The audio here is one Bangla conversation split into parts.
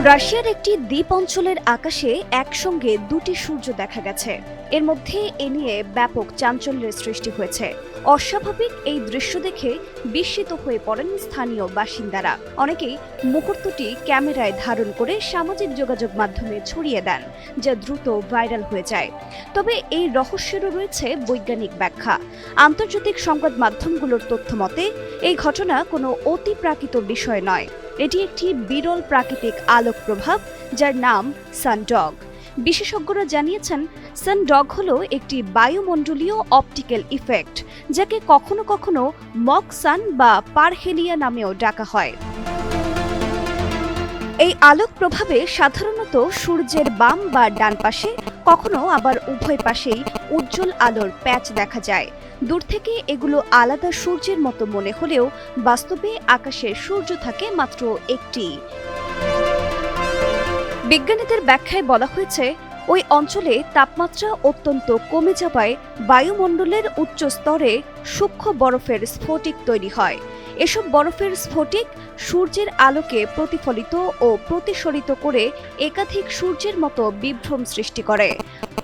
রাশিয়ার একটি দ্বীপ অঞ্চলের আকাশে একসঙ্গে দুটি সূর্য দেখা গেছে। এর মধ্যে এ নিয়ে ব্যাপক চাঞ্চল্যের সৃষ্টি হয়েছে। অস্বাভাবিক এই দৃশ্য দেখে বিস্মিত হয়ে পড়েন স্থানীয় বাসিন্দারা। অনেকেই মুহূর্তটি ক্যামেরায় ধারণ করে সামাজিক যোগাযোগ মাধ্যমে ছড়িয়ে দেন, যা দ্রুত ভাইরাল হয়ে যায়। তবে এই রহস্যেরও রয়েছে বৈজ্ঞানিক ব্যাখ্যা। আন্তর্জাতিক সংবাদ মাধ্যমগুলোর তথ্য মতে এই ঘটনা কোনো অতিপ্রাকৃত বিষয় নয়। এটি একটি বিরল প্রাকৃতিক আলোক প্রভাব, যার নাম সানডগ। বিশেষজ্ঞরা জানিয়েছেন, সানডগ হলো একটি বায়ুমণ্ডলীয় অপটিক্যাল ইফেক্ট, যাকে কখনো কখনো মক সান বা পারহেলিয়া নামেও ডাকা হয়। এই আলোক প্রভাবে সাধারণত সূর্যের বাম বা ডান পাশে, কখনো আবার উভয় পাশেই উজ্জ্বল আলোর প্যাচ দেখা যায়। দূর থেকে এগুলো আলাদা সূর্যের মতো মনে হলেও বাস্তবে আকাশে সূর্য থাকে মাত্র একটি। বিজ্ঞানীদের ব্যাখ্যায় বলা হয়েছে, ওই অঞ্চলে তাপমাত্রা অত্যন্ত কমে যাওয়ায় বায়ুমণ্ডলের উচ্চ স্তরে সূক্ষ্ম বরফের স্ফটিক তৈরি হয়। এসব বরফের স্ফটিক সূর্যের আলোকে প্রতিফলিত ও প্রতিসরিত করে একাধিক সূর্যের মতো বিভ্রম সৃষ্টি করে।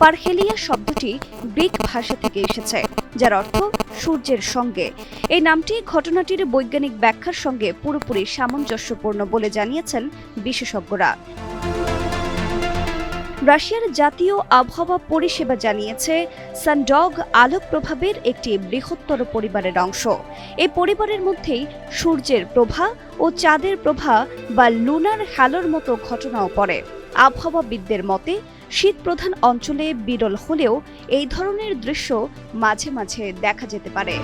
পারহেলিয়া শব্দটি গ্রিক ভাষা থেকে এসেছে, যার অর্থ সূর্যের সঙ্গে। এই নামটি ঘটনাটির বৈজ্ঞানিক ব্যাখ্যার সঙ্গে পুরোপুরি সামঞ্জস্যপূর্ণ বলে জানিয়েছেন বিশেষজ্ঞরা। রাশিয়ার জাতীয় আবহাওয়া পরিষেবা জানিয়েছে, সানডগ আলোক প্রভাবের একটি বৃহত্তর পরিবারের অংশ। এই পরিবারের মধ্যেই সূর্যের প্রভা ও চাঁদের প্রভা বা লুনার হ্যালোর মতো ঘটনাও পড়ে। আবহাওয়াবিদদের মতে, শীতপ্রধান অঞ্চলে বিরল হলেও এই ধরনের দৃশ্য মাঝে মাঝে দেখা যেতে পারে।